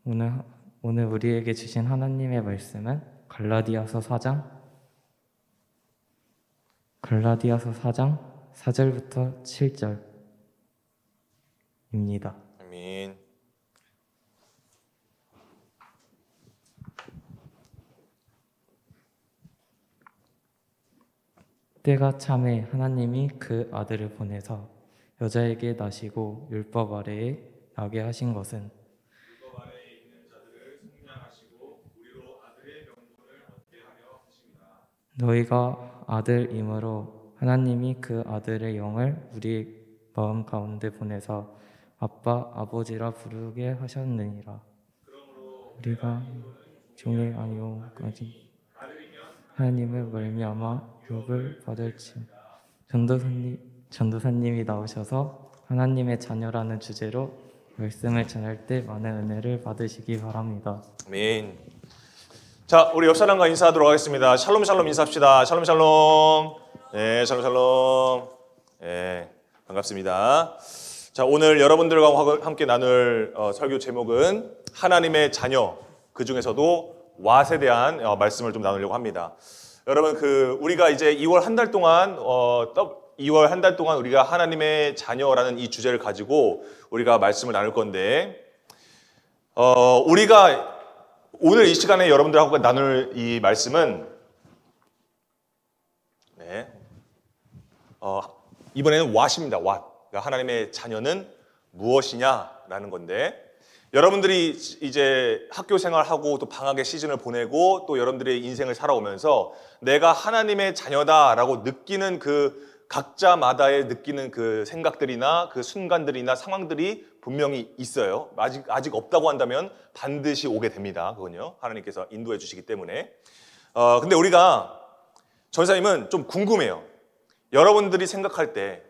오늘, 오늘 우리에게 주신 하나님의 말씀은 갈라디아서 4장 4절부터 7절입니다. 아멘. 때가 참에 하나님이 그 아들을 보내서 여자에게 나시고 율법 아래에 나게 하신 것은 율법 아래에 있는 자들을 속량하시고 우리로 아들의 명분을 얻게 하려 하십니다. 너희가 아들이므로 하나님이 그 아들의 영을 우리 마음 가운데 보내서 아빠 아버지라 부르게 하셨느니라. 그러므로 우리가 종의 아니오까지 하나님을 말미암아 욕을 받을지. 전도사님이 나오셔서 하나님의 자녀라는 주제로 말씀을 전할 때 많은 은혜를 받으시기 바랍니다. 아멘. 자, 우리 옆 사람과 인사하도록 하겠습니다. 샬롬 샬롬 인사합시다. 샬롬 샬롬. 네, 샬롬 샬롬. 네, 반갑습니다. 자, 오늘 여러분들과 함께 나눌 설교 제목은 하나님의 자녀, 그 중에서도 왓에 대한 말씀을 좀 나누려고 합니다. 여러분, 우리가 이제 2월 한 달 동안 우리가 하나님의 자녀라는 이 주제를 가지고 우리가 말씀을 나눌 건데, 우리가 오늘 이 시간에 여러분들하고 나눌 이 말씀은 이번에는 왓입니다. 왓. 그러니까 하나님의 자녀는 무엇이냐라는 건데, 여러분들이 이제 학교 생활하고 또 방학의 시즌을 보내고 또 여러분들의 인생을 살아오면서 내가 하나님의 자녀다라고 느끼는 각자마다의 느끼는 그 생각들이나 그 순간들이나 상황들이 분명히 있어요. 아직 없다고 한다면 반드시 오게 됩니다. 그건요. 하나님께서 인도해 주시기 때문에. 근데 우리가 전사님은 좀 궁금해요. 여러분들이 생각할 때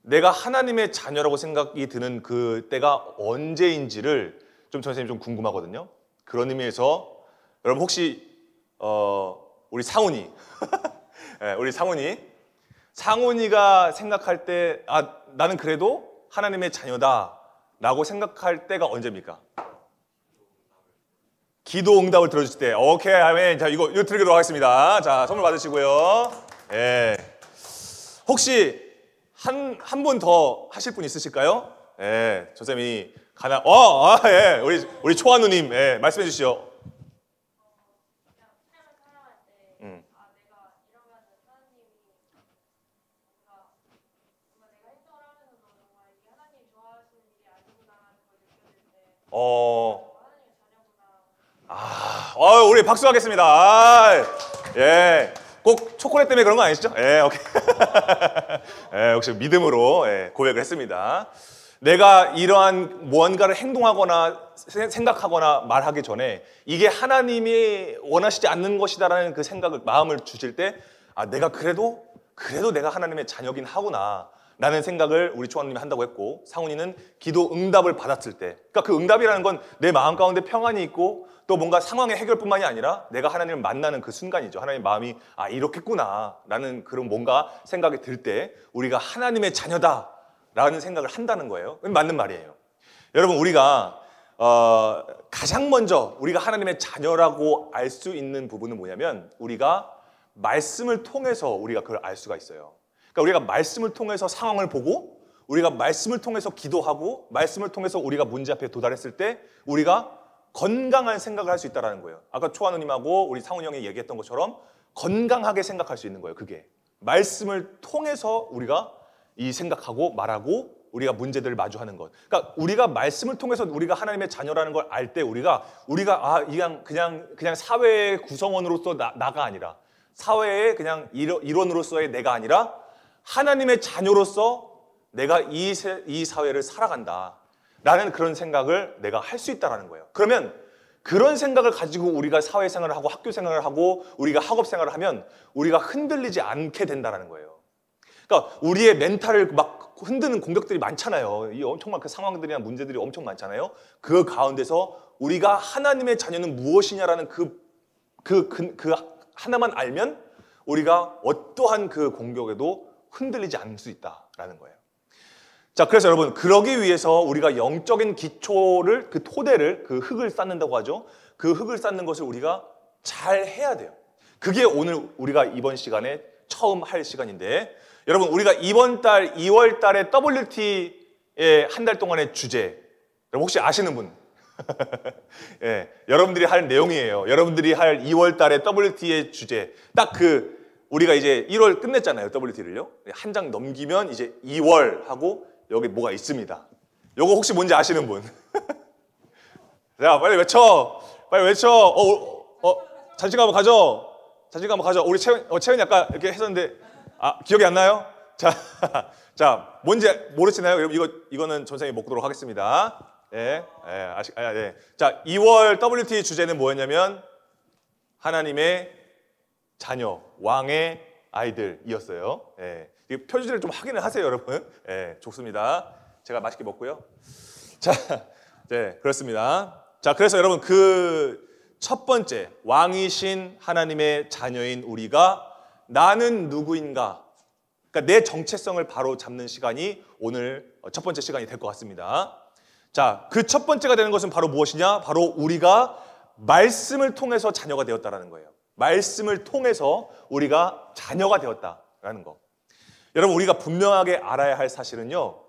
내가 하나님의 자녀라고 생각이 드는 그 때가 언제인지를 좀 전사님 좀 궁금하거든요. 그런 의미에서 여러분 혹시 우리 상훈이 네, 우리 상훈이가 생각할 때 나는 그래도 하나님의 자녀다라고 생각할 때가 언제입니까? 기도 응답을 들어주실 때. 오케이, 아멘. 자, 이거 드리도록 하겠습니다. 자, 선물 받으시고요. 예. 혹시 한 분 더 하실 분 있으실까요? 예, 전쌤이 예, 우리 초아 누님, 예, 말씀해 주시죠. 우리 박수하겠습니다. 예. 꼭 초콜릿 때문에 그런 거 아니시죠? 예, 오케이. 예, 역시 믿음으로 고백을 했습니다. 내가 이러한 무언가를 행동하거나 생각하거나 말하기 전에 이게 하나님이 원하시지 않는 것이다라는 그 생각을, 마음을 주실 때, 내가 그래도 내가 하나님의 자녀긴 하구나 라는 생각을 우리 초아님이 한다고 했고, 상훈이는 기도 응답을 받았을 때, 그러니까 그 응답이라는 건 내 마음 가운데 평안이 있고 또 뭔가 상황의 해결뿐만이 아니라 내가 하나님을 만나는 그 순간이죠. 하나님의 마음이 이렇겠구나 라는 그런 뭔가 생각이 들 때 우리가 하나님의 자녀다 라는 생각을 한다는 거예요. 맞는 말이에요. 여러분, 우리가 가장 먼저 우리가 하나님의 자녀라고 알 수 있는 부분은 뭐냐면, 우리가 말씀을 통해서 우리가 그걸 알 수가 있어요. 그러니까 우리가 말씀을 통해서 상황을 보고, 우리가 말씀을 통해서 기도하고, 말씀을 통해서 우리가 문제 앞에 도달했을 때 우리가 건강한 생각을 할 수 있다는 거예요. 아까 초아 누님하고 우리 상훈 형이 얘기했던 것처럼 건강하게 생각할 수 있는 거예요. 그게 말씀을 통해서 우리가 이 생각하고 말하고 우리가 문제들을 마주하는 것. 그러니까 우리가 말씀을 통해서 우리가 하나님의 자녀라는 걸 알 때 우리가 그냥 사회의 구성원으로서 나가 아니라, 사회의 그냥 일원으로서의 내가 아니라 하나님의 자녀로서 내가 이 사회를 살아간다 라는 그런 생각을 내가 할 수 있다는 거예요. 그러면 그런 생각을 가지고 우리가 사회생활을 하고 학교 생활을 하고 우리가 학업생활을 하면 우리가 흔들리지 않게 된다는 거예요. 그러니까 우리의 멘탈을 막 흔드는 공격들이 많잖아요. 이 엄청난 그 상황들이나 문제들이 엄청 많잖아요. 그 가운데서 우리가 하나님의 자녀는 무엇이냐라는 그 하나만 알면 우리가 어떠한 그 공격에도 흔들리지 않을 수 있다라는 거예요. 자, 그래서 여러분, 그러기 위해서 우리가 영적인 기초를, 그 토대를, 그 흙을 쌓는다고 하죠. 그 흙을 쌓는 것을 우리가 잘 해야 돼요. 그게 오늘 우리가 이번 시간에 처음 할 시간인데, 여러분, 우리가 이번 달 2월 달에 WT의 한 달 동안의 주제, 여러분 혹시 아시는 분? 예, 여러분들이 할 내용이에요. 여러분들이 할 2월 달에 WT의 주제, 딱 우리가 이제 1월 끝냈잖아요, WT를요. 한 장 넘기면 이제 2월 하고 여기 뭐가 있습니다. 요거 혹시 뭔지 아시는 분? 자, 빨리 외쳐. 빨리 외쳐. 자신감 한번 가져. 자신감 한번 가져. 우리 채연이 아까 이렇게 했었는데, 기억이 안 나요? 자, 뭔지 모르시나요? 여러분, 이거는 전생에 먹도록 하겠습니다. 예, 네. 자, 2월 WT 주제는 뭐였냐면, 하나님의 자녀, 왕의 아이들이었어요. 예. 이 표지를 좀 확인을 하세요, 여러분. 예, 좋습니다. 제가 맛있게 먹고요. 자, 네, 그렇습니다. 자, 그래서 여러분, 첫 번째, 왕이신 하나님의 자녀인 우리가 나는 누구인가? 그러니까 내 정체성을 바로 잡는 시간이 오늘 첫 번째 시간이 될 것 같습니다. 자, 그 첫 번째가 되는 것은 바로 무엇이냐? 바로 우리가 말씀을 통해서 자녀가 되었다라는 거예요. 말씀을 통해서 우리가 자녀가 되었다라는 거. 여러분, 우리가 분명하게 알아야 할 사실은요,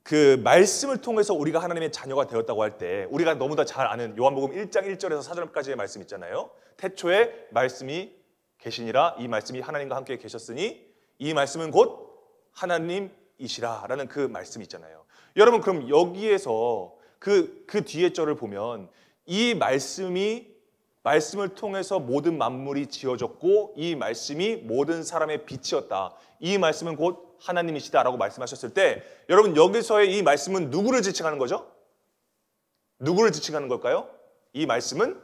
그 말씀을 통해서 우리가 하나님의 자녀가 되었다고 할 때, 우리가 너무나 잘 아는 요한복음 1장 1절에서 4절까지의 말씀 있잖아요. 태초에 말씀이 계시니라, 이 말씀이 하나님과 함께 계셨으니 이 말씀은 곧 하나님이시라 라는 그 말씀이 있잖아요. 여러분, 그럼 여기에서 그 뒤에 절을 보면 이 말씀을 통해서 모든 만물이 지어졌고 이 말씀이 모든 사람의 빛이었다. 이 말씀은 곧 하나님이시다라고 말씀하셨을 때, 여러분, 여기서의 이 말씀은 누구를 지칭하는 거죠? 누구를 지칭하는 걸까요? 이 말씀은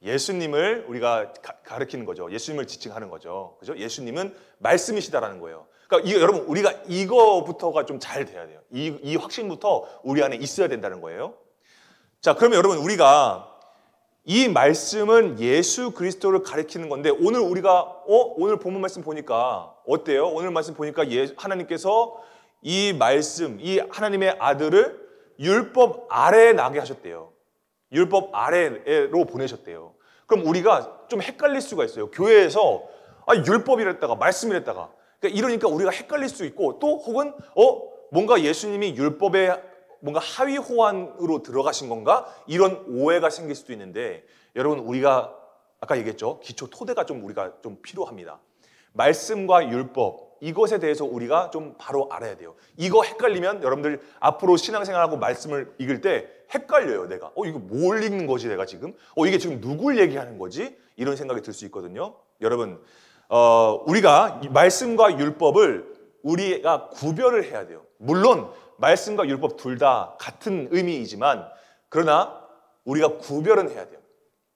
예수님을 우리가 가리키는 거죠. 예수님을 지칭하는 거죠. 그죠? 예수님은 말씀이시다라는 거예요. 그러니까 여러분, 우리가 이거부터가 좀 잘 돼야 돼요. 이 확신부터 우리 안에 있어야 된다는 거예요. 자, 그러면 여러분, 우리가 이 말씀은 예수 그리스도를 가리키는 건데, 오늘 우리가 오늘 본문 말씀 보니까 어때요? 오늘 말씀 보니까 하나님께서 이 말씀, 이 하나님의 아들을 율법 아래에 나게 하셨대요. 율법 아래로 보내셨대요. 그럼 우리가 좀 헷갈릴 수가 있어요. 교회에서 율법이랬다가 말씀이랬다가, 이러니까 우리가 헷갈릴 수 있고, 또 혹은 뭔가 예수님이 율법에 뭔가 하위 호환으로 들어가신 건가? 이런 오해가 생길 수도 있는데, 여러분, 우리가 아까 얘기했죠. 기초 토대가 우리가 좀 필요합니다. 말씀과 율법, 이것에 대해서 우리가 좀 바로 알아야 돼요. 이거 헷갈리면 여러분들 앞으로 신앙생활하고 말씀을 읽을 때 헷갈려요, 내가. 이거 뭘 읽는 거지, 내가 지금? 이게 지금 누굴 얘기하는 거지? 이런 생각이 들 수 있거든요. 여러분, 우리가 말씀과 율법을 우리가 구별을 해야 돼요. 물론 말씀과 율법 둘 다 같은 의미이지만, 그러나 우리가 구별은 해야 돼요.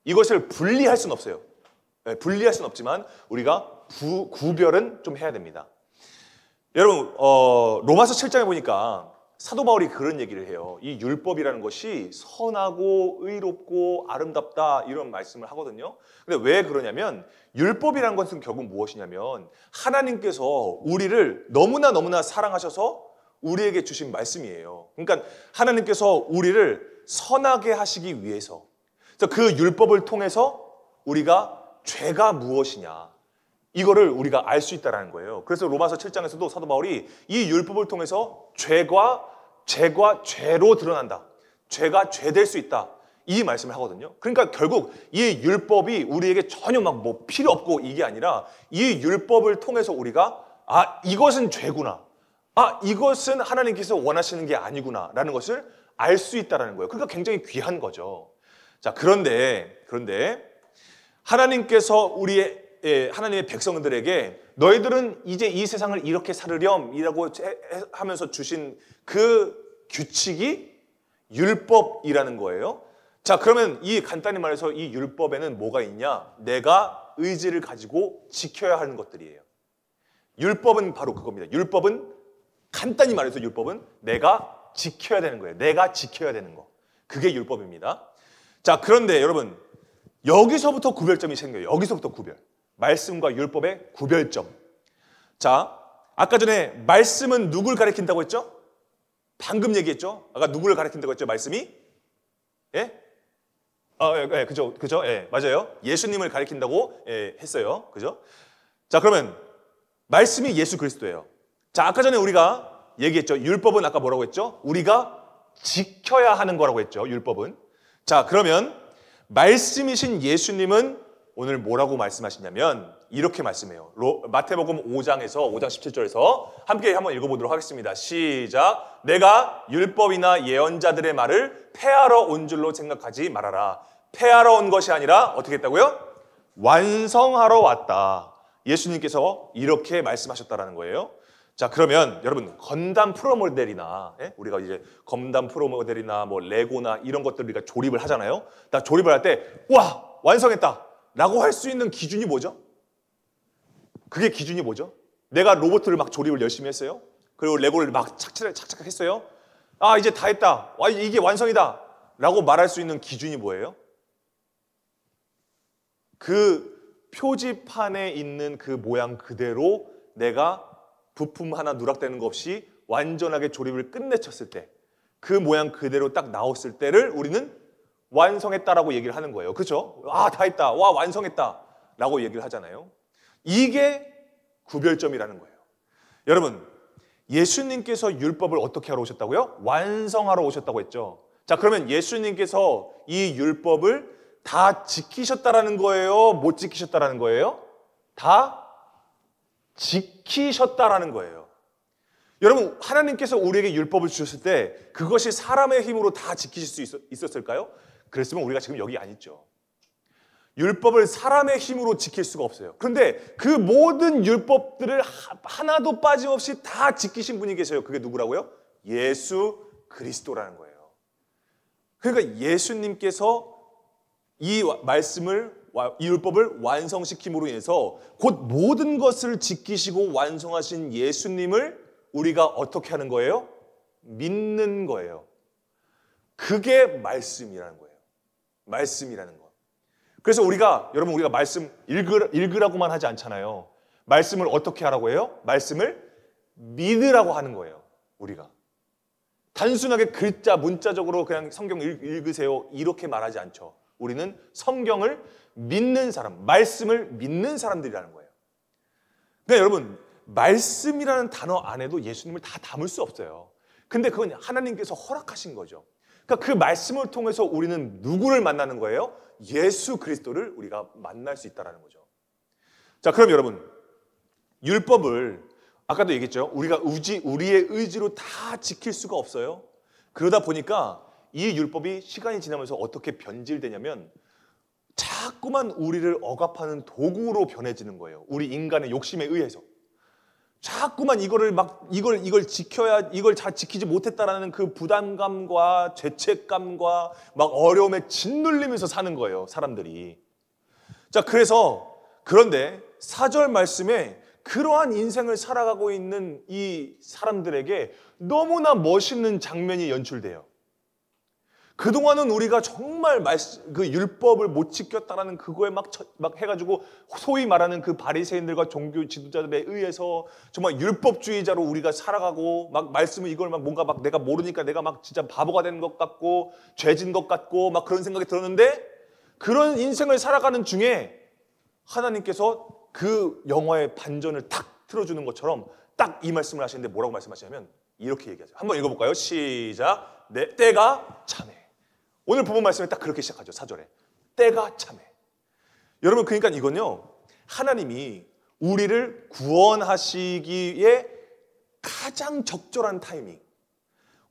이것을 분리할 수는 없어요. 분리할 수는 없지만 우리가 구별은 좀 해야 됩니다. 여러분, 로마서 7장에 보니까 사도 바울이 그런 얘기를 해요. 이 율법이라는 것이 선하고 의롭고 아름답다, 이런 말씀을 하거든요. 근데 왜 그러냐면, 율법이라는 것은 결국 무엇이냐면 하나님께서 우리를 너무나 사랑하셔서 우리에게 주신 말씀이에요. 그러니까 하나님께서 우리를 선하게 하시기 위해서, 그 율법을 통해서 우리가 죄가 무엇이냐, 이거를 우리가 알 수 있다는 거예요. 그래서 로마서 7장에서도 사도 바울이 이 율법을 통해서 죄가 죄로 드러난다. 죄가 죄될 수 있다. 이 말씀을 하거든요. 그러니까 결국 이 율법이 우리에게 전혀 필요 없고 이게 아니라, 이 율법을 통해서 우리가 이것은 죄구나. 이것은 하나님께서 원하시는 게 아니구나 라는 것을 알 수 있다는 거예요. 그러니까 굉장히 귀한 거죠. 자, 그런데 하나님께서 하나님의 백성들에게 너희들은 이제 이 세상을 이렇게 살으렴이라고 하면서 주신 그 규칙이 율법이라는 거예요. 자, 그러면 간단히 말해서 이 율법에는 뭐가 있냐? 내가 의지를 가지고 지켜야 하는 것들이에요. 율법은 바로 그겁니다. 율법은, 간단히 말해서 율법은 내가 지켜야 되는 거예요. 내가 지켜야 되는 거. 그게 율법입니다. 자, 그런데 여러분, 여기서부터 구별점이 생겨요. 여기서부터 구별. 말씀과 율법의 구별점. 자, 아까 전에 말씀은 누굴 가리킨다고 했죠? 방금 얘기했죠? 아까 누구를 가리킨다고 했죠? 말씀이? 예? 그죠? 예, 맞아요. 예수님을 가리킨다고 했어요. 그죠? 자, 그러면 말씀이 예수 그리스도예요. 자, 아까 전에 우리가 얘기했죠. 율법은 아까 뭐라고 했죠? 우리가 지켜야 하는 거라고 했죠. 율법은. 자, 그러면 말씀이신 예수님은 오늘 뭐라고 말씀하시냐면 이렇게 말씀해요. 마태복음 5장에서 5장 17절에서 함께 한번 읽어보도록 하겠습니다. 시작. 내가 율법이나 예언자들의 말을 폐하러 온 줄로 생각하지 말아라. 폐하러 온 것이 아니라 어떻게 했다고요? 완성하러 왔다. 예수님께서 이렇게 말씀하셨다라는 거예요. 자, 그러면 여러분 건담 프로모델이나 우리가 이제 건담 프로모델이나 뭐 레고나 이런 것들 우리가 조립을 하잖아요. 나 조립을 할 때 와, 완성했다 라고 할 수 있는 기준이 뭐죠? 그게 기준이 뭐죠? 내가 로봇을 막 조립을 열심히 했어요. 그리고 레고를 막 착착 했어요. 아, 이제 다 했다. 와, 이게 완성이다 라고 말할 수 있는 기준이 뭐예요? 그 표지판에 있는 그 모양 그대로 내가 부품 하나 누락되는 거 없이 완전하게 조립을 끝내쳤을 때 그 모양 그대로 딱 나왔을 때를 우리는 완성했다라고 얘기를 하는 거예요. 그렇죠? 아, 다 했다. 와, 완성했다 라고 얘기를 하잖아요. 이게 구별점이라는 거예요. 여러분, 예수님께서 율법을 어떻게 하러 오셨다고요? 완성하러 오셨다고 했죠. 자, 그러면 예수님께서 이 율법을 다 지키셨다라는 거예요? 못 지키셨다라는 거예요? 다 지키셨다라는 거예요. 여러분, 하나님께서 우리에게 율법을 주셨을 때 그것이 사람의 힘으로 다 지키실 수 있었을까요? 그랬으면 우리가 지금 여기 안 있죠. 율법을 사람의 힘으로 지킬 수가 없어요. 그런데 그 모든 율법들을 하나도 빠짐없이 다 지키신 분이 계세요. 그게 누구라고요? 예수 그리스도라는 거예요. 그러니까 예수님께서 이 말씀을, 이 율법을 완성시킴으로 인해서 곧 모든 것을 지키시고 완성하신 예수님을 우리가 어떻게 하는 거예요? 믿는 거예요. 그게 말씀이라는 거예요. 말씀이라는 거. 그래서 여러분 우리가 말씀 읽으라고만 하지 않잖아요. 말씀을 어떻게 하라고 해요? 말씀을 믿으라고 하는 거예요. 우리가. 단순하게 글자, 문자적으로 그냥 성경 읽으세요. 이렇게 말하지 않죠. 우리는 성경을 믿는 사람, 말씀을 믿는 사람들이라는 거예요. 그러니까 여러분, 말씀이라는 단어 안에도 예수님을 다 담을 수 없어요. 근데 그건 하나님께서 허락하신 거죠. 그러니까 그 말씀을 통해서 우리는 누구를 만나는 거예요? 예수 그리스도를 우리가 만날 수 있다는 거죠. 자, 그럼 여러분, 율법을 아까도 얘기했죠. 우리가 우리의 의지로 다 지킬 수가 없어요. 그러다 보니까 이 율법이 시간이 지나면서 어떻게 변질되냐면 자꾸만 우리를 억압하는 도구로 변해지는 거예요. 우리 인간의 욕심에 의해서. 자꾸만 이걸 지켜야, 이걸 잘 지키지 못했다라는 그 부담감과 죄책감과 막 어려움에 짓눌리면서 사는 거예요, 사람들이. 자, 그런데 4절 말씀에 그러한 인생을 살아가고 있는 이 사람들에게 너무나 멋있는 장면이 연출돼요. 그동안은 우리가 정말 그 율법을 못 지켰다라는 그거에 막 해가지고 소위 말하는 그 바리새인들과 종교 지도자들에 의해서 정말 율법주의자로 우리가 살아가고 막 말씀을 이걸 막 뭔가 막 내가 모르니까 내가 막 진짜 바보가 되는 것 같고 죄진 것 같고 막 그런 생각이 들었는데 그런 인생을 살아가는 중에 하나님께서 그 영화의 반전을 탁 틀어주는 것처럼 딱 이 말씀을 하시는데 뭐라고 말씀하시냐면 이렇게 얘기하죠. 한번 읽어볼까요? 시작. 내 때가 참해. 오늘 본문 말씀에 딱 그렇게 시작하죠. 4절에. 때가 참해. 여러분, 그러니까 이건요, 하나님이 우리를 구원하시기에 가장 적절한 타이밍,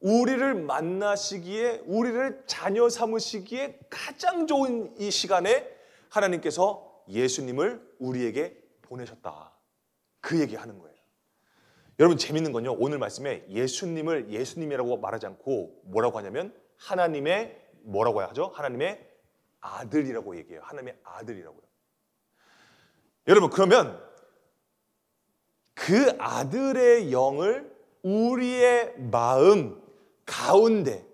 우리를 만나시기에, 우리를 자녀 삼으시기에 가장 좋은 이 시간에 하나님께서 예수님을 우리에게 보내셨다. 그 얘기하는 거예요. 여러분, 재밌는 건요, 오늘 말씀에 예수님을 예수님이라고 말하지 않고 뭐라고 하냐면 하나님의 뭐라고 하죠? 하나님의 아들이라고 얘기해요. 하나님의 아들이라고요. 여러분, 그러면 그 아들의 영을 우리의 마음 가운데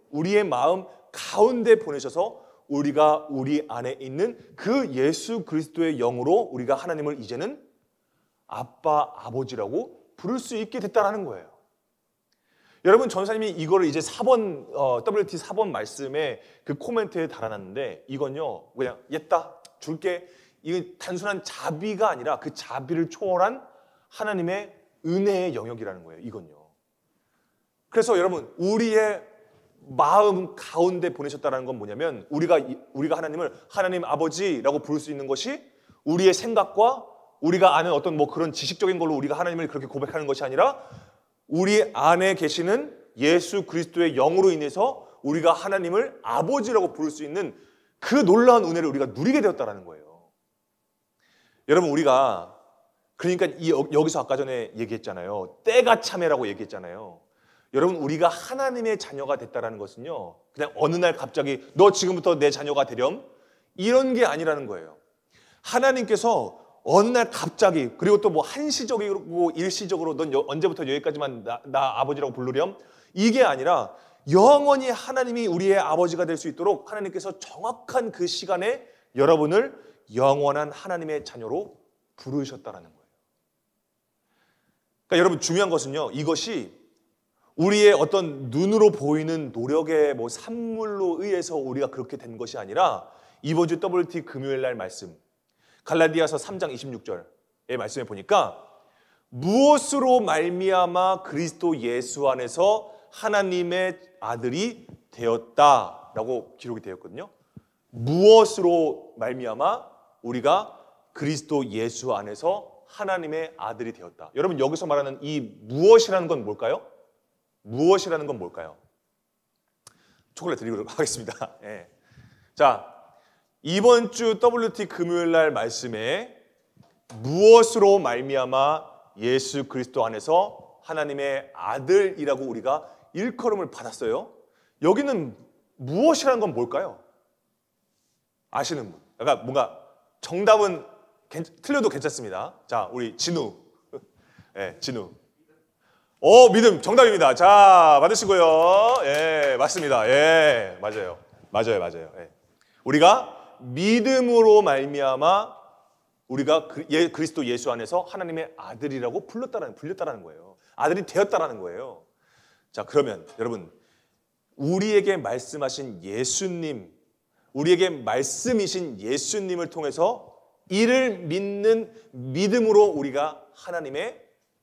보내셔서 우리가 우리 안에 있는 그 예수 그리스도의 영으로 우리가 하나님을 이제는 아빠, 아버지라고 부를 수 있게 됐다라는 거예요. 여러분, 전사님이 이거를 이제 4번 WT 4번 말씀에 그 코멘트에 달아놨는데, 이건요 그냥 얘다 줄게, 이건 단순한 자비가 아니라 그 자비를 초월한 하나님의 은혜의 영역이라는 거예요. 이건요. 그래서 여러분, 우리의 마음 가운데 보내셨다는 건 뭐냐면, 우리가 하나님을 하나님 아버지라고 부를 수 있는 것이 우리의 생각과 우리가 아는 어떤 뭐 그런 지식적인 걸로 우리가 하나님을 그렇게 고백하는 것이 아니라, 우리 안에 계시는 예수 그리스도의 영으로 인해서 우리가 하나님을 아버지라고 부를 수 있는 그 놀라운 은혜를 우리가 누리게 되었다는 거예요. 여러분, 우리가 그러니까 여기서 아까 전에 얘기했잖아요. 때가 참회라고 얘기했잖아요. 여러분, 우리가 하나님의 자녀가 됐다는 것은요, 그냥 어느 날 갑자기 너 지금부터 내 자녀가 되렴, 이런 게 아니라는 거예요. 하나님께서 어느 날 갑자기, 그리고 또 뭐 한시적이고 일시적으로 넌 언제부터 여기까지만 나 아버지라고 부르렴, 이게 아니라 영원히 하나님이 우리의 아버지가 될 수 있도록 하나님께서 정확한 그 시간에 여러분을 영원한 하나님의 자녀로 부르셨다는 거예요. 그러니까 여러분, 중요한 것은요, 이것이 우리의 어떤 눈으로 보이는 노력의 뭐 산물로 의해서 우리가 그렇게 된 것이 아니라, 이번 주 WT 금요일 날 말씀 갈라디아서 3장 26절의 말씀에 보니까, 무엇으로 말미암아 그리스도 예수 안에서 하나님의 아들이 되었다라고 기록이 되었거든요. 무엇으로 말미암아 우리가 그리스도 예수 안에서 하나님의 아들이 되었다. 여러분, 여기서 말하는 이 무엇이라는 건 뭘까요? 무엇이라는 건 뭘까요? 초콜릿 드리도록 하겠습니다. 예. 자, 이번 주 WT 금요일 날 말씀에 무엇으로 말미암아 예수 그리스도 안에서 하나님의 아들이라고 우리가 일컬음을 받았어요. 여기는 무엇이라는 건 뭘까요? 아시는 분? 그러니까 뭔가 정답은 틀려도 괜찮습니다. 자, 우리 진우. 예, 진우. 믿음 정답입니다. 자, 받으시고요. 예, 맞습니다. 예, 맞아요. 예. 우리가 믿음으로 말미암아 우리가 그리스도 예수 안에서 하나님의 아들이라고 불렸다라는 거예요. 아들이 되었다라는 거예요. 자, 그러면 여러분, 우리에게 말씀하신 예수님, 우리에게 말씀이신 예수님을 통해서 이를 믿는 믿음으로 우리가 하나님의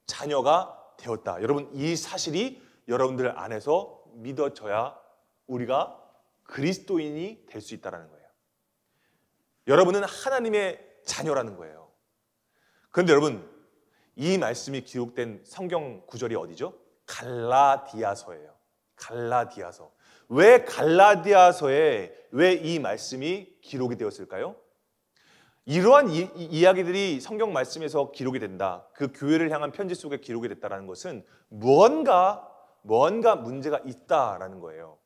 자녀가 되었다. 여러분, 이 사실이 여러분들 안에서 믿어져야 우리가 그리스도인이 될 수 있다는 거예요. 여러분은 하나님의 자녀라는 거예요. 그런데 여러분, 이 말씀이 기록된 성경 구절이 어디죠? 갈라디아서예요. 갈라디아서. 왜 갈라디아서에 왜 이 말씀이 기록이 되었을까요? 이러한 이야기들이 성경 말씀에서 기록이 된다. 그 교회를 향한 편지 속에 기록이 됐다는 것은 무언가 문제가 있다라는 거예요.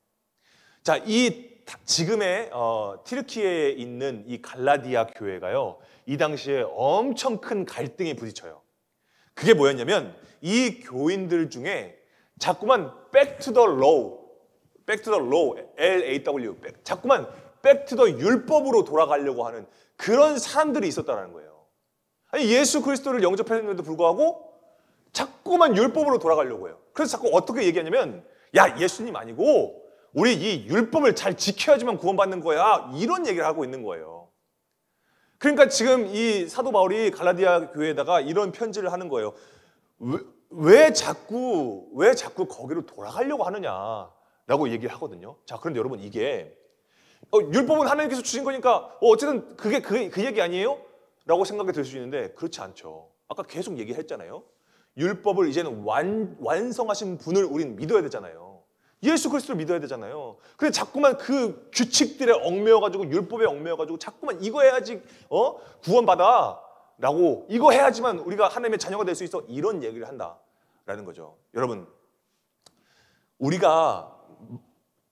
자, 이 지금의 튀르키예에 있는 이 갈라디아 교회가요, 이 당시에 엄청 큰 갈등에 부딪혀요. 그게 뭐였냐면, 이 교인들 중에 자꾸만 back to the law, L-A-W, 자꾸만 back to the 율법으로 돌아가려고 하는 그런 사람들이 있었다는 거예요. 아니, 예수 그리스도를 영접했는데도 불구하고 자꾸만 율법으로 돌아가려고 해요. 그래서 자꾸 어떻게 얘기하냐면, 야, 예수님 아니고 우리 이 율법을 잘 지켜야지만 구원받는 거야, 이런 얘기를 하고 있는 거예요. 그러니까 지금 이 사도 바울이 갈라디아 교회에다가 이런 편지를 하는 거예요. 왜 자꾸 거기로 돌아가려고 하느냐라고 얘기를 하거든요. 자, 그런데 여러분, 이게 율법은 하나님께서 주신 거니까 어쨌든 그게 그 얘기 아니에요? 라고 생각이 들 수 있는데, 그렇지 않죠. 아까 계속 얘기했잖아요. 율법을 이제는 완성하신 분을 우리는 믿어야 되잖아요. 예수 그리스도를 믿어야 되잖아요. 근데 자꾸만 그 규칙들에 얽매여가지고, 율법에 얽매여가지고 자꾸만 이거 해야지 구원받아 라고, 이거 해야지만 우리가 하나님의 자녀가 될 수 있어, 이런 얘기를 한다라는 거죠. 여러분, 우리가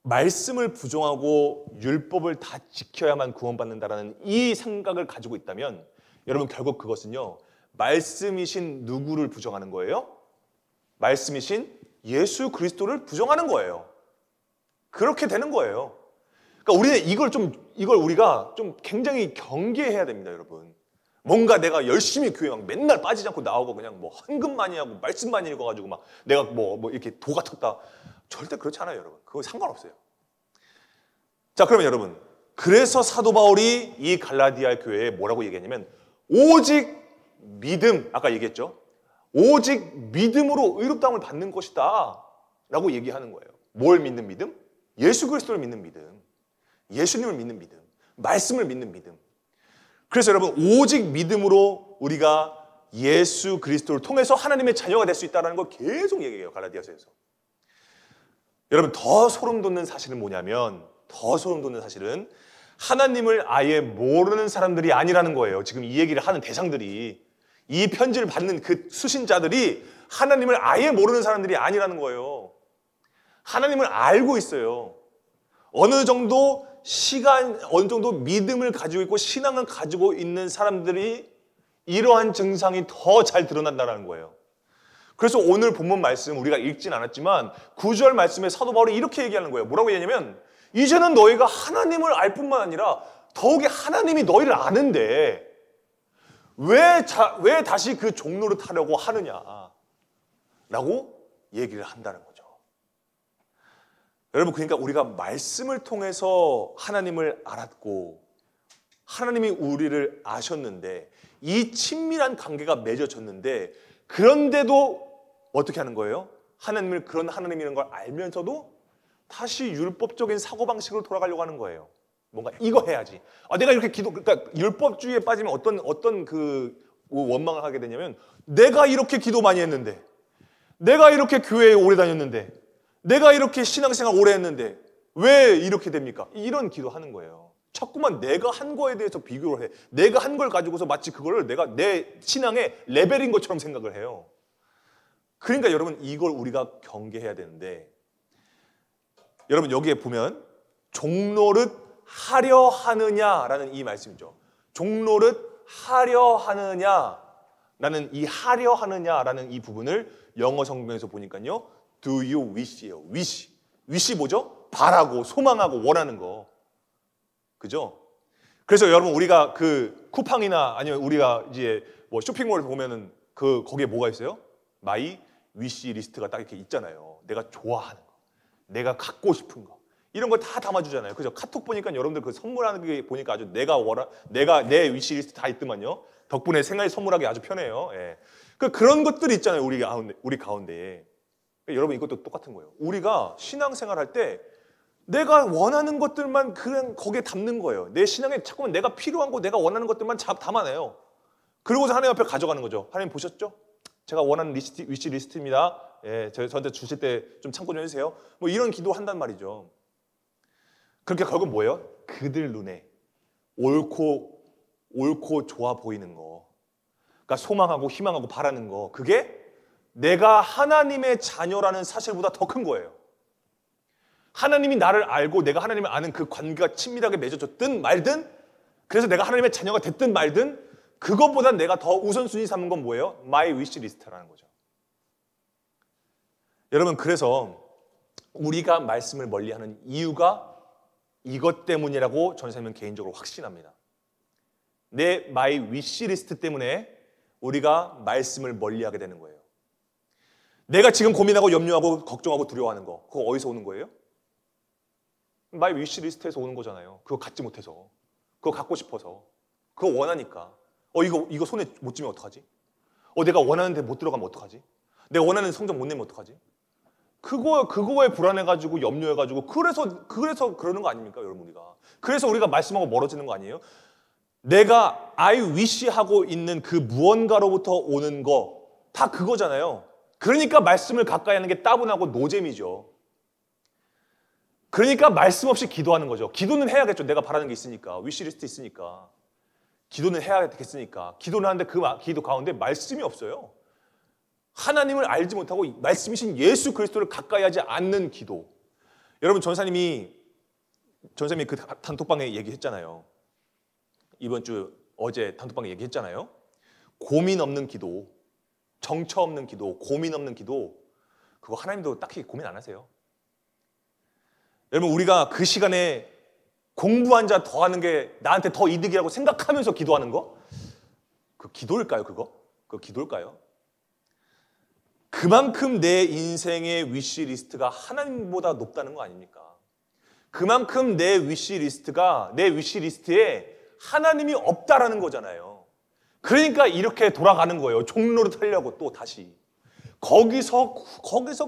말씀을 부정하고 율법을 다 지켜야만 구원받는다라는 이 생각을 가지고 있다면, 여러분, 결국 그것은요, 말씀이신 누구를 부정하는 거예요? 말씀이신 예수 그리스도를 부정하는 거예요. 그렇게 되는 거예요. 그러니까 우리는 이걸 우리가 좀 굉장히 경계해야 됩니다, 여러분. 뭔가 내가 열심히 교회 막 맨날 빠지지 않고 나오고 그냥 뭐 헌금 많이 하고 말씀 많이 읽어가지고 막 내가 뭐 이렇게 도 같았다. 절대 그렇지 않아요, 여러분. 그거 상관없어요. 자, 그러면 여러분, 그래서 사도 바울이 이 갈라디아 교회에 뭐라고 얘기했냐면 오직 믿음, 아까 얘기했죠. 오직 믿음으로 의롭다함을 받는 것이다 라고 얘기하는 거예요. 뭘 믿는 믿음? 예수 그리스도를 믿는 믿음, 예수님을 믿는 믿음, 말씀을 믿는 믿음. 그래서 여러분, 오직 믿음으로 우리가 예수 그리스도를 통해서 하나님의 자녀가 될 수 있다는 걸 계속 얘기해요, 갈라디아서에서. 여러분, 더 소름 돋는 사실은 뭐냐면, 더 소름 돋는 사실은 하나님을 아예 모르는 사람들이 아니라는 거예요. 지금 이 얘기를 하는 대상들이, 이 편지를 받는 그 수신자들이 하나님을 아예 모르는 사람들이 아니라는 거예요. 하나님을 알고 있어요. 어느 정도 믿음을 가지고 있고 신앙을 가지고 있는 사람들이 이러한 증상이 더 잘 드러난다는 거예요. 그래서 오늘 본문 말씀 우리가 읽진 않았지만 9절 말씀에 사도 바울이 이렇게 얘기하는 거예요. 뭐라고 얘기하냐면 이제는 너희가 하나님을 알 뿐만 아니라 더욱이 하나님이 너희를 아는데 왜 다시 그 종로를 타려고 하느냐라고 얘기를 한다는 거죠. 여러분, 그러니까 우리가 말씀을 통해서 하나님을 알았고 하나님이 우리를 아셨는데 이 친밀한 관계가 맺어졌는데 그런데도 어떻게 하는 거예요? 하나님을 그런 하나님이라는 걸 알면서도 다시 율법적인 사고방식으로 돌아가려고 하는 거예요. 뭔가 이거 해야지. 내가 이렇게 그러니까 율법주의에 빠지면 어떤 그 원망을 하게 되냐면 내가 이렇게 기도 많이 했는데 내가 이렇게 교회에 오래 다녔는데 내가 이렇게 신앙생활 오래 했는데 왜 이렇게 됩니까? 이런 기도하는 거예요. 자꾸만 내가 한 거에 대해서 비교를 해. 내가 한 걸 가지고서 마치 그거를 내가 내 신앙의 레벨인 것처럼 생각을 해요. 그러니까 여러분 이걸 우리가 경계해야 되는데 여러분 여기에 보면 종노릇 하려 하느냐라는 이 말씀이죠. 종노릇 하려 하느냐라는 이 하려 하느냐라는 이 부분을 영어 성경에서 보니까요. Do you wish예요. wish 뭐죠? 바라고 소망하고 원하는 거. 그죠? 그래서 여러분 우리가 그 쿠팡이나 아니면 우리가 이제 뭐 쇼핑몰 보면은 거기에 뭐가 있어요? 마이 위시 리스트가 딱 이렇게 있잖아요. 내가 좋아하는 거, 내가 갖고 싶은 거 이런 걸 다 담아주잖아요. 그죠? 카톡 보니까 여러분들 그 선물하는 게 보니까 아주 내가 내 위시 리스트 다 있더만요. 덕분에 생활 선물하기 아주 편해요. 예. 그런 것들이 있잖아요. 우리 가운데에. 여러분 이것도 똑같은 거예요. 우리가 신앙생활 할 때 내가 원하는 것들만 그냥 거기에 담는 거예요. 내 신앙에 자꾸만 내가 필요한 거 내가 원하는 것들만 담아내요. 그러고서 하나님 앞에 가져가는 거죠. 하나님 보셨죠? 제가 원하는 위시 리스트입니다. 예, 저한테 주실 때 좀 참고 좀 해주세요. 뭐 이런 기도 한단 말이죠. 그렇게 결국 뭐예요? 그들 눈에 옳고 좋아 보이는 거, 그러니까 소망하고 희망하고 바라는 거, 그게 내가 하나님의 자녀라는 사실보다 더 큰 거예요. 하나님이 나를 알고 내가 하나님을 아는 그 관계가 친밀하게 맺어졌든 말든 그래서 내가 하나님의 자녀가 됐든 말든 그것보다 내가 더 우선순위 삼은 건 뭐예요? My wish list라는 거죠. 여러분 그래서 우리가 말씀을 멀리하는 이유가 이것 때문이라고 전사님은 개인적으로 확신합니다. 내 My wish list 때문에 우리가 말씀을 멀리하게 되는 거예요. 내가 지금 고민하고 염려하고 걱정하고 두려워하는 거 그거 어디서 오는 거예요? 마이 위시리스트에서 오는 거잖아요. 그거 갖지 못해서, 그거 갖고 싶어서, 그거 원하니까. 이거 손에 못 쥐면 어떡하지? 내가 원하는 데 못 들어가면 어떡하지? 내가 원하는 성적 못 내면 어떡하지? 그거에 불안해가지고 염려해가지고 그래서 그러는 거 아닙니까, 여러분 우리가? 그래서 우리가 말씀하고 멀어지는 거 아니에요? 내가 I wish 하고 있는 그 무언가로부터 오는 거 다 그거잖아요. 그러니까 말씀을 가까이 하는 게 따분하고 노잼이죠. 그러니까 말씀 없이 기도하는 거죠. 기도는 해야겠죠. 내가 바라는 게 있으니까. 위시리스트 있으니까. 기도는 해야겠으니까. 기도는 하는데 그 기도 가운데 말씀이 없어요. 하나님을 알지 못하고 말씀이신 예수 그리스도를 가까이 하지 않는 기도. 여러분 전사님이 그 단톡방에 얘기했잖아요. 이번 주 어제 단톡방에 얘기했잖아요. 고민 없는 기도, 정처 없는 기도, 고민 없는 기도, 그거 하나님도 딱히 고민 안 하세요. 여러분 우리가 그 시간에 공부한 자 더 하는 게 나한테 더 이득이라고 생각하면서 기도하는 거, 그 기도일까요, 그거? 그 기도일까요? 그만큼 내 인생의 위시리스트가 하나님보다 높다는 거 아닙니까? 그만큼 내 위시리스트에 하나님이 없다라는 거잖아요. 그러니까 이렇게 돌아가는 거예요. 종로를 타려고 또 다시. 거기서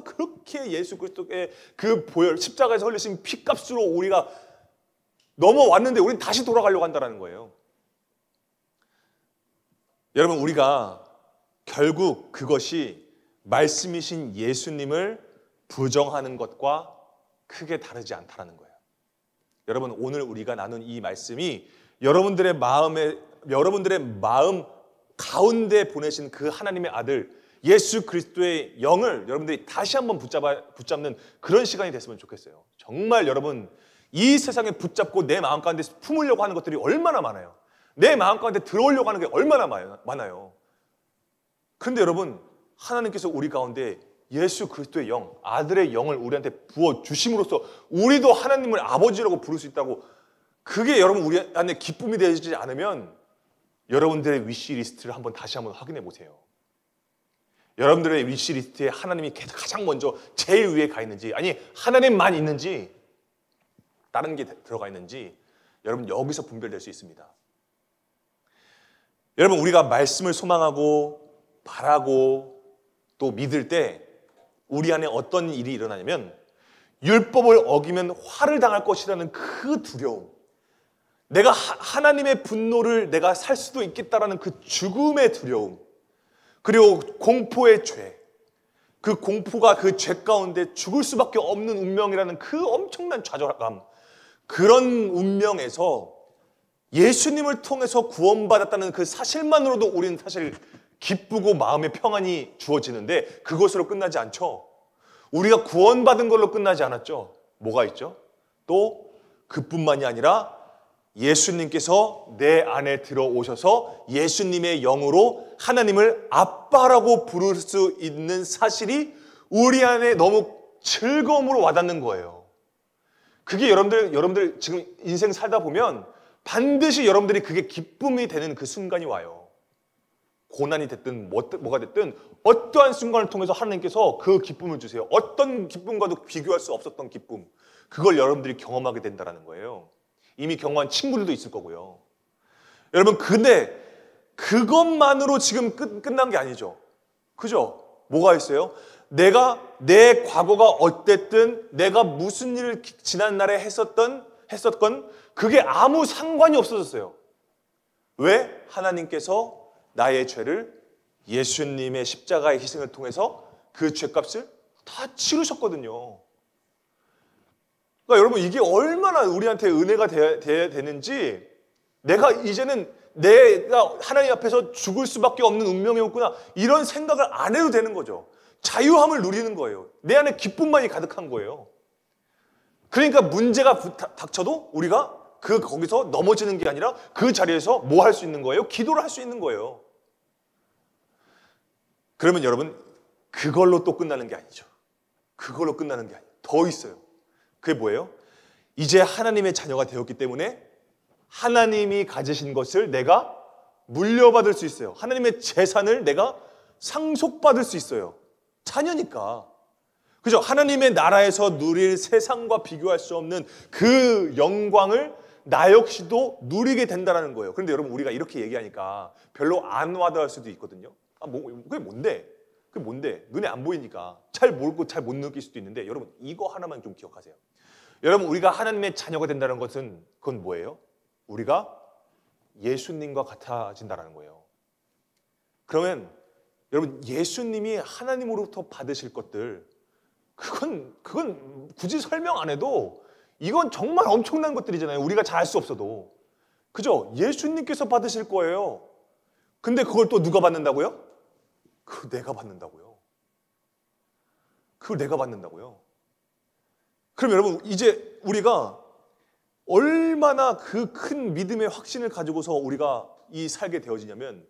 그렇게 예수 그리스도의 그 보혈, 십자가에서 흘리신 피값으로 우리가 넘어왔는데 우리는 다시 돌아가려고 한다는 거예요. 여러분, 우리가 결국 그것이 말씀이신 예수님을 부정하는 것과 크게 다르지 않다는 거예요. 여러분, 오늘 우리가 나눈 이 말씀이 여러분들의 마음 가운데 보내신 그 하나님의 아들 예수 그리스도의 영을 여러분들이 다시 한번 붙잡는 그런 시간이 됐으면 좋겠어요. 정말 여러분, 이 세상에 붙잡고 내 마음 가운데 품으려고 하는 것들이 얼마나 많아요. 내 마음 가운데 들어오려고 하는 게 얼마나 많아요. 그런데 여러분, 하나님께서 우리 가운데 예수 그리스도의 영, 아들의 영을 우리한테 부어주심으로써 우리도 하나님을 아버지라고 부를 수 있다고, 그게 여러분 우리 안에 기쁨이 되지 않으면 여러분들의 위시리스트를 다시 한번 확인해 보세요. 여러분들의 위시리스트에 하나님이 가장 먼저 제일 위에 가 있는지, 아니 하나님만 있는지 다른 게 들어가 있는지 여러분 여기서 분별될 수 있습니다. 여러분, 우리가 말씀을 소망하고 바라고 또 믿을 때 우리 안에 어떤 일이 일어나냐면 율법을 어기면 화를 당할 것이라는 그 두려움, 내가 하나님의 분노를 내가 살 수도 있겠다라는 그 죽음의 두려움, 그리고 공포의 죄, 그 공포가 그 죄 가운데 죽을 수밖에 없는 운명이라는 그 엄청난 좌절감, 그런 운명에서 예수님을 통해서 구원받았다는 그 사실만으로도 우리는 사실 기쁘고 마음의 평안이 주어지는데 그것으로 끝나지 않죠. 우리가 구원받은 걸로 끝나지 않았죠. 뭐가 있죠? 또 그뿐만이 아니라 예수님께서 내 안에 들어오셔서 예수님의 영으로 하나님을 아빠라고 부를 수 있는 사실이 우리 안에 너무 즐거움으로 와닿는 거예요. 그게 여러분들 지금 인생 살다 보면 반드시 여러분들이 그게 기쁨이 되는 그 순간이 와요. 고난이 됐든 뭐가 됐든 어떠한 순간을 통해서 하나님께서 그 기쁨을 주세요. 어떤 기쁨과도 비교할 수 없었던 기쁨, 그걸 여러분들이 경험하게 된다는 거예요. 이미 경험한 친구들도 있을 거고요. 여러분, 근데 그것만으로 지금 끝난 게 아니죠. 그죠? 뭐가 있어요? 내 과거가 어땠든, 내가 무슨 일을 지난날에 했었건 그게 아무 상관이 없어졌어요. 왜? 하나님께서 나의 죄를 예수님의 십자가의 희생을 통해서 그 죄값을 다 치르셨거든요. 그러니까 여러분, 이게 얼마나 우리한테 은혜가 돼야 되는지, 내가 이제는 내가 하나님 앞에서 죽을 수밖에 없는 운명이었구나, 이런 생각을 안 해도 되는 거죠. 자유함을 누리는 거예요. 내 안에 기쁨만이 가득한 거예요. 그러니까 문제가 닥쳐도 우리가 거기서 넘어지는 게 아니라 그 자리에서 뭐 할 수 있는 거예요? 기도를 할 수 있는 거예요. 그러면 여러분, 그걸로 또 끝나는 게 아니죠. 그걸로 끝나는 게 아니에요. 더 있어요. 그게 뭐예요? 이제 하나님의 자녀가 되었기 때문에 하나님이 가지신 것을 내가 물려받을 수 있어요. 하나님의 재산을 내가 상속받을 수 있어요. 자녀니까. 그죠? 하나님의 나라에서 누릴 세상과 비교할 수 없는 그 영광을 나 역시도 누리게 된다는 거예요. 그런데 여러분, 우리가 이렇게 얘기하니까 별로 안 와닿을 수도 있거든요. 그게 뭔데? 그게 뭔데? 눈에 안 보이니까 잘 모르고 잘 못 느낄 수도 있는데, 여러분, 이거 하나만 좀 기억하세요. 여러분, 우리가 하나님의 자녀가 된다는 것은 그건 뭐예요? 우리가 예수님과 같아진다는 거예요. 그러면 여러분, 예수님이 하나님으로부터 받으실 것들, 그건 굳이 설명 안 해도 이건 정말 엄청난 것들이잖아요. 우리가 잘 알 수 없어도. 그죠? 예수님께서 받으실 거예요. 근데 그걸 또 누가 받는다고요? 그걸 내가 받는다고요. 그걸 내가 받는다고요. 그럼 여러분, 이제 우리가 얼마나 그 큰 믿음의 확신을 가지고서 우리가 살게 되어지냐면,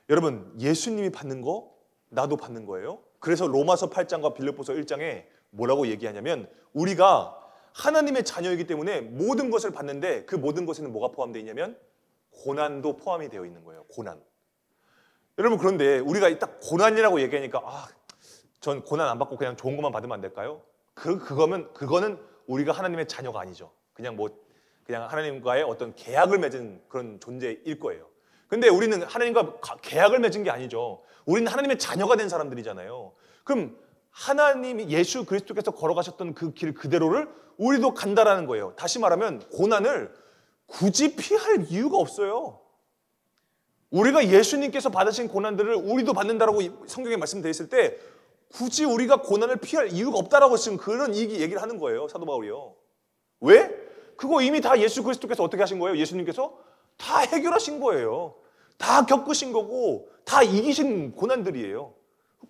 여러분, 예수님이 받는 거 나도 받는 거예요. 그래서 로마서 8장과 빌립보서 1장에 뭐라고 얘기하냐면, 우리가 하나님의 자녀이기 때문에 모든 것을 받는데 그 모든 것에는 뭐가 포함되어 있냐면 고난도 포함이 되어 있는 거예요. 고난. 여러분 그런데 우리가 딱 고난이라고 얘기하니까 전 고난 안 받고 그냥 좋은 것만 받으면 안 될까요? 그거는 우리가 하나님의 자녀가 아니죠. 그냥 하나님과의 어떤 계약을 맺은 그런 존재일 거예요. 근데 우리는 하나님과 계약을 맺은 게 아니죠. 우리는 하나님의 자녀가 된 사람들이잖아요. 그럼 하나님이 예수 그리스도께서 걸어가셨던 그 길 그대로를 우리도 간다라는 거예요. 다시 말하면 고난을 굳이 피할 이유가 없어요. 우리가 예수님께서 받으신 고난들을 우리도 받는다라고 성경에 말씀되어 있을 때 굳이 우리가 고난을 피할 이유가 없다라고 지금 그런 얘기를 하는 거예요. 사도 바울이요. 왜? 그거 이미 다 예수 그리스도께서 어떻게 하신 거예요? 예수님께서 다 해결하신 거예요. 다 겪으신 거고 다 이기신 고난들이에요.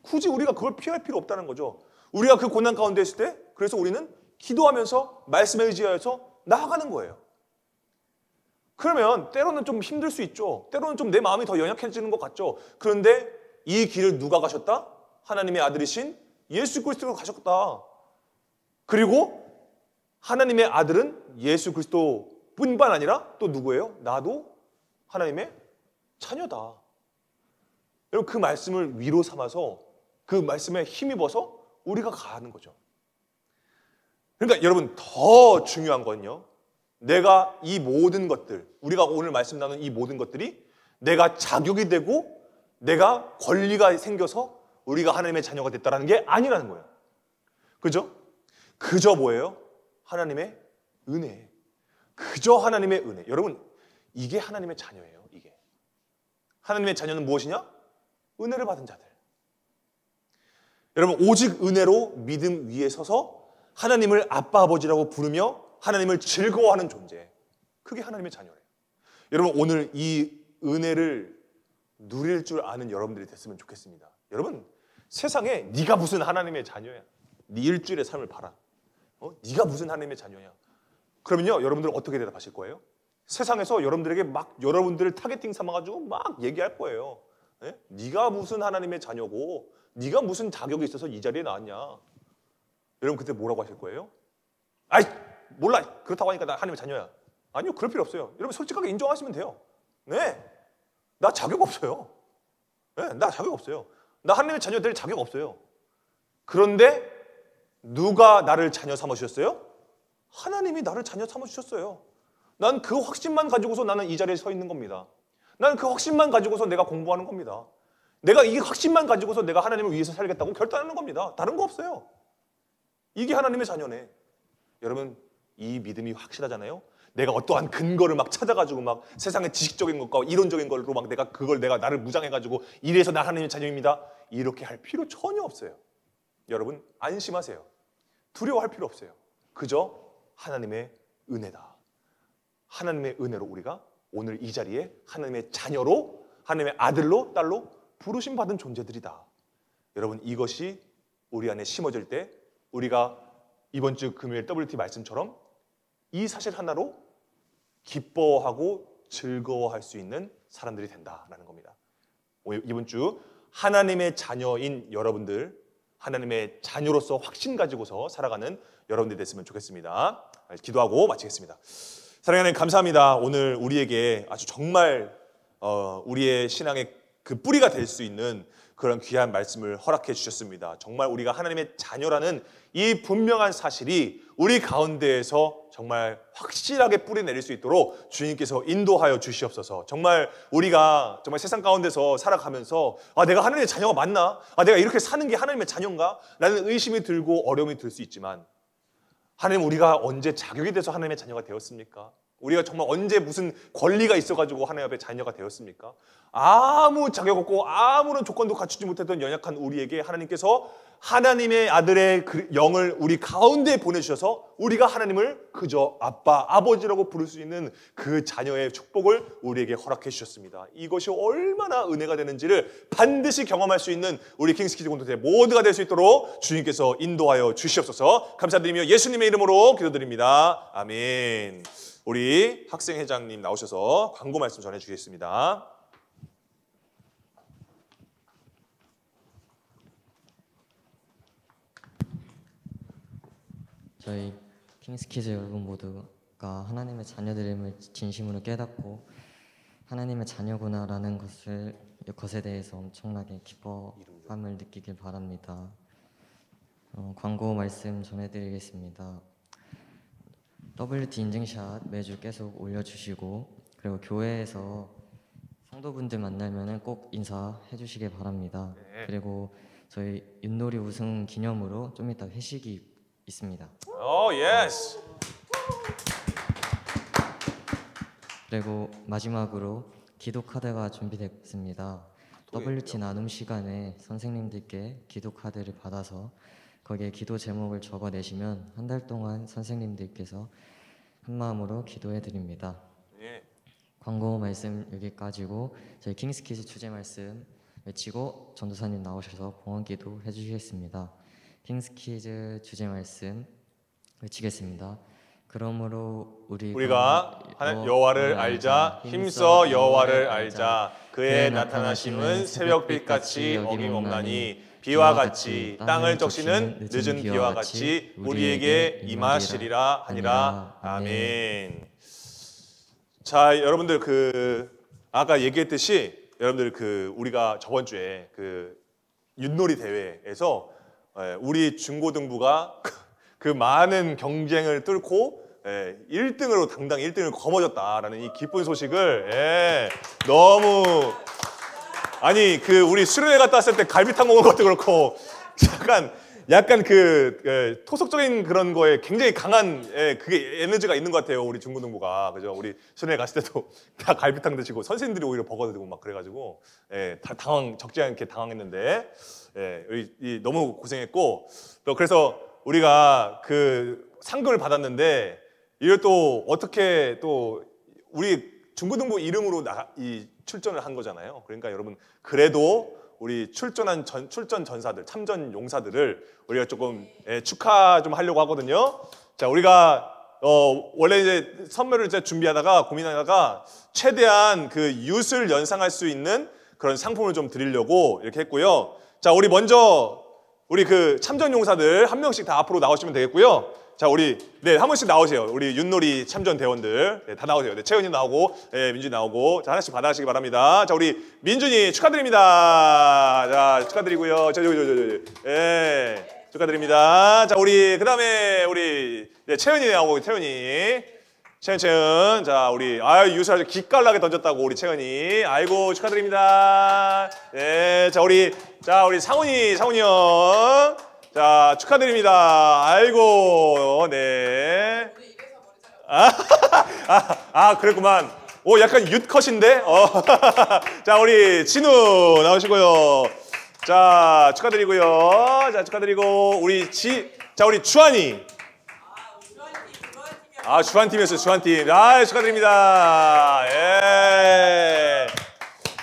굳이 우리가 그걸 피할 필요 없다는 거죠. 우리가 그 고난 가운데 있을 때 그래서 우리는 기도하면서 말씀에 의지하여서 나아가는 거예요. 그러면 때로는 좀 힘들 수 있죠. 때로는 좀 내 마음이 더 연약해지는 것 같죠. 그런데 이 길을 누가 가셨다? 하나님의 아들이신 예수 그리스도가 가셨다. 그리고 하나님의 아들은 예수 그리스도뿐만 아니라 또 누구예요? 나도 하나님의 자녀다. 여러분 그 말씀을 위로 삼아서 그 말씀에 힘입어서 우리가 가는 거죠. 그러니까 여러분 더 중요한 건요. 내가 이 모든 것들, 우리가 오늘 말씀 나눈 이 모든 것들이 내가 자격이 되고 내가 권리가 생겨서 우리가 하나님의 자녀가 됐다는 게 아니라는 거예요. 그죠? 그저 뭐예요? 하나님의 은혜. 그저 하나님의 은혜. 여러분 이게 하나님의 자녀예요. 이게. 하나님의 자녀는 무엇이냐? 은혜를 받은 자들. 여러분 오직 은혜로 믿음 위에 서서 하나님을 아빠 아버지라고 부르며 하나님을 즐거워하는 존재. 그게 하나님의 자녀예요. 여러분 오늘 이 은혜를 누릴 줄 아는 여러분들이 됐으면 좋겠습니다. 여러분 세상에 네가 무슨 하나님의 자녀야. 네 일주일의 삶을 봐라. 네가 무슨 하나님의 자녀야. 그러면요 여러분들 어떻게 대답하실 거예요? 세상에서 여러분들에게 막 여러분들을 타겟팅 삼아가지고 막 얘기할 거예요. 네? 네가 무슨 하나님의 자녀고 네가 무슨 자격이 있어서 이 자리에 나왔냐. 여러분 그때 뭐라고 하실 거예요? 아이 몰라. 그렇다고 하니까 나 하나님의 자녀야. 아니요. 그럴 필요 없어요. 여러분 솔직하게 인정하시면 돼요. 네. 나 자격 없어요. 네, 나 자격 없어요. 나 하나님의 자녀 될 자격 없어요. 그런데 누가 나를 자녀 삼아주셨어요? 하나님이 나를 자녀 삼아주셨어요. 난 그 확신만 가지고서 나는 이 자리에 서 있는 겁니다. 난 그 확신만 가지고서 내가 공부하는 겁니다. 내가 이 확신만 가지고서 내가 하나님을 위해서 살겠다고 결단하는 겁니다. 다른 거 없어요. 이게 하나님의 자녀네. 여러분 이 믿음이 확실하잖아요. 내가 어떠한 근거를 막 찾아가지고 막 세상의 지식적인 것과 이론적인 걸로 막 내가 나를 무장해가지고 이래서 나 하나님의 자녀입니다. 이렇게 할 필요 전혀 없어요. 여러분 안심하세요. 두려워할 필요 없어요. 그저 하나님의 은혜다. 하나님의 은혜로 우리가 오늘 이 자리에 하나님의 자녀로 하나님의 아들로 딸로 부르심 받은 존재들이다. 여러분 이것이 우리 안에 심어질 때 우리가 이번 주 금요일 WT 말씀처럼 이 사실 하나로 기뻐하고 즐거워할 수 있는 사람들이 된다라는 겁니다. 이번 주 하나님의 자녀인 여러분들, 하나님의 자녀로서 확신 가지고서 살아가는 여러분들이 됐으면 좋겠습니다. 기도하고 마치겠습니다. 사랑하는 하나님 감사합니다. 오늘 우리에게 아주 정말 우리의 신앙의 그 뿌리가 될 수 있는 그런 귀한 말씀을 허락해 주셨습니다. 정말 우리가 하나님의 자녀라는 이 분명한 사실이 우리 가운데에서 정말 확실하게 뿌리 내릴 수 있도록 주님께서 인도하여 주시옵소서. 정말 우리가 정말 세상 가운데서 살아가면서 내가 하나님의 자녀가 맞나? 내가 이렇게 사는 게 하나님의 자녀인가? 라는 의심이 들고 어려움이 들 수 있지만 하나님 우리가 언제 자격이 돼서 하나님의 자녀가 되었습니까? 우리가 정말 언제 무슨 권리가 있어가지고 하나님 앞에 자녀가 되었습니까? 아무 자격 없고 아무런 조건도 갖추지 못했던 연약한 우리에게 하나님께서 하나님의 아들의 그 영을 우리 가운데 보내주셔서 우리가 하나님을 그저 아빠, 아버지라고 부를 수 있는 그 자녀의 축복을 우리에게 허락해 주셨습니다. 이것이 얼마나 은혜가 되는지를 반드시 경험할 수 있는 우리 킹스키즈 공동체 모두가 될 수 있도록 주님께서 인도하여 주시옵소서. 감사드리며 예수님의 이름으로 기도드립니다. 아멘. 우리 학생회장님 나오셔서 광고 말씀 전해주시겠습니다. 저희 킹스키즈 여러분 모두가 하나님의 자녀들임을 진심으로 깨닫고 하나님의 자녀구나라는 것에 대해서 엄청나게 기뻐함을 느끼길 바랍니다. 광고 말씀 전해드리겠습니다. WT 인증샷 매주 계속 올려주시고, 그리고 교회에서 성도분들 만나면은 꼭 인사해 주시길 바랍니다. 네. 그리고 저희 윷놀이 우승 기념으로 좀 이따 회식이 있습니다. 오, 예스. 그리고 마지막으로 기도 카드가 준비됐습니다. WT 나눔 시간에 선생님들께 기도 카드를 받아서 거기에 기도 제목을 적어내시면 한 달 동안 선생님들께서 한 마음으로 기도해 드립니다. 예. 광고 말씀 여기까지고, 저희 킹스키즈 주제 말씀 외치고 전도사님 나오셔서 봉헌 기도 해주시겠습니다. 킹스키즈 주제 말씀 외치겠습니다. 그러므로 우리가 여호와를 알자, 힘써 여호와를 알자. 그의 나타나심은 새벽빛같이 어김없나니 비와 같이 땅을 적시는 늦은 비와 같이 우리에게 임하시리라 하니라. 아멘. 자, 여러분들 아까 얘기했듯이 여러분들 우리가 저번 주에 윷놀이 대회에서 우리 중고등부가 그 많은 경쟁을 뚫고 1등으로 당당 1등을 거머쥐었다라는 이 기쁜 소식을 너무 아니 우리 수련회 갔다 왔을 때 갈비탕 먹은 것도 그렇고 약간 토속적인 그런 거에 굉장히 강한 그게 에너지가 있는 것 같아요. 우리 중고등부가. 그죠? 우리 수련회 갔을 때도 다 갈비탕 드시고 선생님들이 오히려 버거 드시고 막 그래가지고 다 적지 않게 당황했는데 너무 고생했고, 또 그래서 우리가 상금을 받았는데 이걸 또 어떻게 또 우리 중고등부 이름으로 출전을 한 거잖아요. 그러니까 여러분 그래도 우리 출전 전사들, 참전 용사들을 우리가 조금 축하 좀 하려고 하거든요. 자, 우리가 원래 이제 선물을 이제 준비하다가 고민하다가 최대한 윷을 연상할 수 있는 그런 상품을 좀 드리려고 이렇게 했고요. 자, 우리 먼저 우리 참전 용사들 한 명씩 다 앞으로 나오시면 되겠고요. 자, 한 분씩 나오세요. 우리 윷놀이 참전 대원들 다 나오세요. 채연이 나오고, 민준이 나오고, 자, 하나씩 받아가시기 바랍니다. 자, 우리 민준이 축하드립니다. 자, 축하드리고요. 축하드립니다. 자, 그다음에 우리 채연이 나오고, 채연. 자, 우리 윷을 아주 기깔나게 던졌다고 우리 채연이. 아이고, 축하드립니다. 자, 우리 상훈이 형. 자, 축하드립니다. 아이고, 네. 그랬구만. 오, 약간 윷컷인데? 자, 우리 진우 나오시고요. 자, 축하드리고요. 자, 축하드리고, 우리 주한이. 주한팀이었어요, 주한팀. 축하드립니다. 예.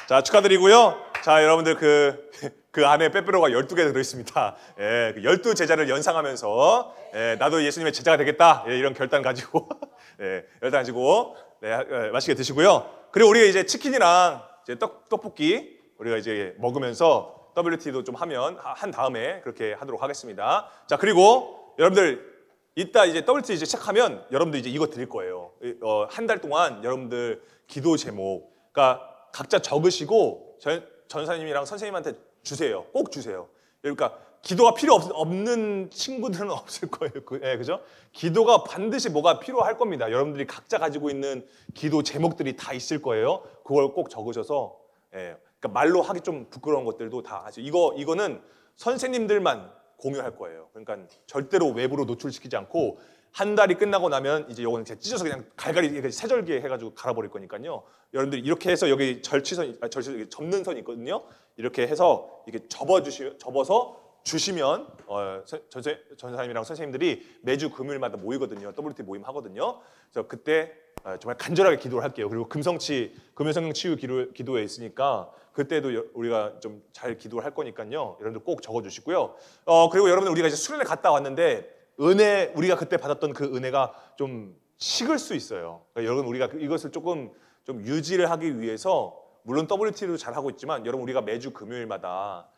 자, 축하드리고요. 자, 여러분들 그 안에 빼빼로가 12개 들어있습니다. 12제자를 연상하면서 나도 예수님의 제자가 되겠다. 이런 결단 가지고 맛있게 드시고요. 그리고 우리가 이제 치킨이랑 이제 떡볶이 우리가 이제 먹으면서 WT도 좀 한 다음에 그렇게 하도록 하겠습니다. 자, 그리고 여러분들 이따 이제 WT 이제 시작하면 여러분들 이제 이거 드릴 거예요. 한 달 동안 여러분들 기도 제목, 그러니까 각자 적으시고 전사님이랑 선생님한테 주세요. 꼭 주세요. 그러니까 기도가 필요 없는 친구들은 없을 거예요. 그죠? 기도가 반드시 뭐가 필요할 겁니다. 여러분들이 각자 가지고 있는 기도 제목들이 다 있을 거예요. 그걸 꼭 적으셔서, 그러니까 말로 하기 좀 부끄러운 것들도 다 하시죠. 이거는 선생님들만 공유할 거예요. 그러니까 절대로 외부로 노출시키지 않고 한 달이 끝나고 나면 이제 요거는 찢어서 그냥 갈갈이 세절기에 해가지고 갈아버릴 거니까요. 여러분들이 이렇게 해서 여기 접는 선이 있거든요. 이렇게 해서 이렇게 접어서 주시면 전사님이랑 선생님들이 매주 금요일마다 모이거든요. WT 모임 하거든요. 그래서 그때 정말 간절하게 기도를 할게요. 그리고 금요성령 치유 기도회 있으니까 그때도 우리가 좀 잘 기도를 할 거니까요. 여러분들 꼭 적어주시고요. 그리고 여러분들 우리가 이제 수련회 갔다 왔는데 우리가 그때 받았던 그 은혜가 좀 식을 수 있어요. 그러니까 여러분 우리가 이것을 조금 좀 유지를 하기 위해서 물론 WT도 잘 하고 있지만 여러분 우리가 매주 금요일마다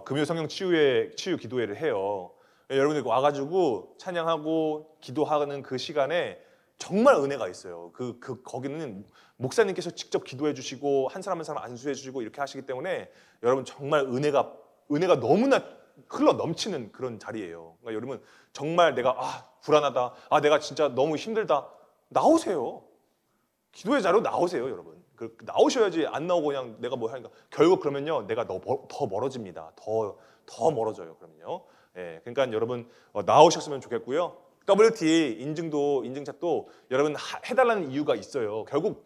금요 성령 치유 기도회를 해요. 여러분들 와가지고 찬양하고 기도하는 그 시간에 정말 은혜가 있어요. 거기는 목사님께서 직접 기도해 주시고 한 사람 한 사람 안수해 주시고 이렇게 하시기 때문에 여러분 정말 은혜가 너무나 흘러 넘치는 그런 자리예요. 그러니까 여러분 정말 내가 불안하다, 내가 진짜 너무 힘들다, 나오세요. 기도의 자리로 나오세요, 여러분. 나오셔야지. 안 나오고 그냥 내가 뭐 하니까 결국 그러면요 내가 더 멀어집니다. 더 멀어져요. 그러면요. 예, 그러니까 여러분 나오셨으면 좋겠고요. WT 인증샷도 여러분 해달라는 이유가 있어요. 결국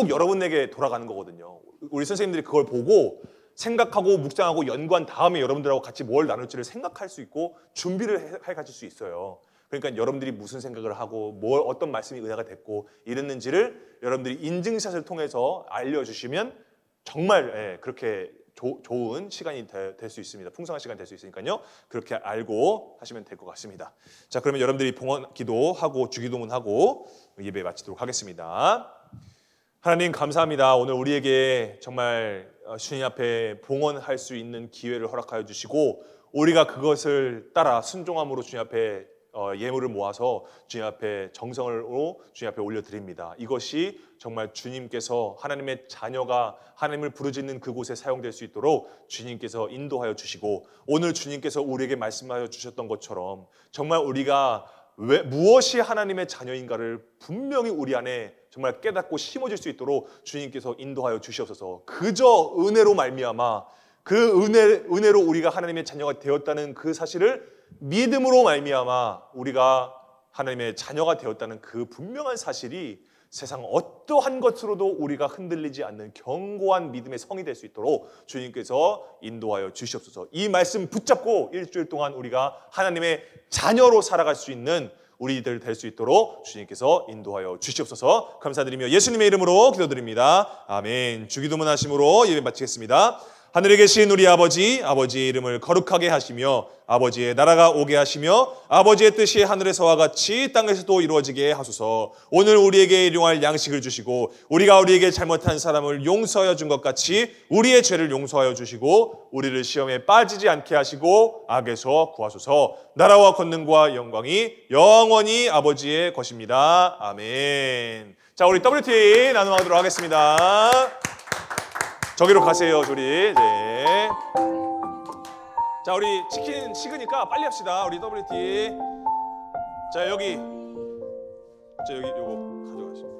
여러분에게 돌아가는 거거든요. 우리 선생님들이 그걸 보고 생각하고 묵상하고 연구한 다음에 여러분들하고 같이 뭘 나눌지를 생각할 수 있고 준비를 가질 수 있어요. 그러니까 여러분들이 무슨 생각을 하고 어떤 말씀이 은혜가 됐고 이랬는지를 여러분들이 인증샷을 통해서 알려주시면 정말 그렇게 좋은 시간이 될 수 있습니다. 풍성한 시간이 될 수 있으니까요. 그렇게 알고 하시면 될 것 같습니다. 자, 그러면 여러분들이 봉헌 기도하고 주기도문하고 예배 마치도록 하겠습니다. 하나님 감사합니다. 오늘 우리에게 정말 주님 앞에 봉헌할 수 있는 기회를 허락하여 주시고 우리가 그것을 따라 순종함으로 주님 앞에 예물을 모아서 주님 앞에 정성으로 주님 앞에 올려드립니다. 이것이 정말 주님께서 하나님의 자녀가 하나님을 부르짖는 그곳에 사용될 수 있도록 주님께서 인도하여 주시고 오늘 주님께서 우리에게 말씀하여 주셨던 것처럼 정말 우리가 무엇이 하나님의 자녀인가를 분명히 우리 안에 정말 깨닫고 심어질 수 있도록 주님께서 인도하여 주시옵소서. 그저 은혜로 말미암아 그 은혜로 우리가 하나님의 자녀가 되었다는 그 사실을 믿음으로 말미암아 우리가 하나님의 자녀가 되었다는 그 분명한 사실이 세상 어떠한 것으로도 우리가 흔들리지 않는 견고한 믿음의 성이 될 수 있도록 주님께서 인도하여 주시옵소서. 이 말씀 붙잡고 일주일 동안 우리가 하나님의 자녀로 살아갈 수 있는 우리들 될 수 있도록 주님께서 인도하여 주시옵소서. 감사드리며 예수님의 이름으로 기도드립니다. 아멘. 주기도문 하심으로 예배 마치겠습니다. 하늘에 계신 우리 아버지의 이름을 거룩하게 하시며 아버지의 나라가 오게 하시며 아버지의 뜻이 하늘에서와 같이 땅에서도 이루어지게 하소서. 오늘 우리에게 일용할 양식을 주시고 우리가 우리에게 잘못한 사람을 용서하여 준 것 같이 우리의 죄를 용서하여 주시고 우리를 시험에 빠지지 않게 하시고 악에서 구하소서. 나라와 권능과 영광이 영원히 아버지의 것입니다. 아멘. 자, 우리 WT 나눔하도록 하겠습니다. 저기로 가세요, 저리. 네. 자, 우리 치킨 식으니까 빨리 합시다. 우리 WT. 자, 여기 요거 가져가시죠.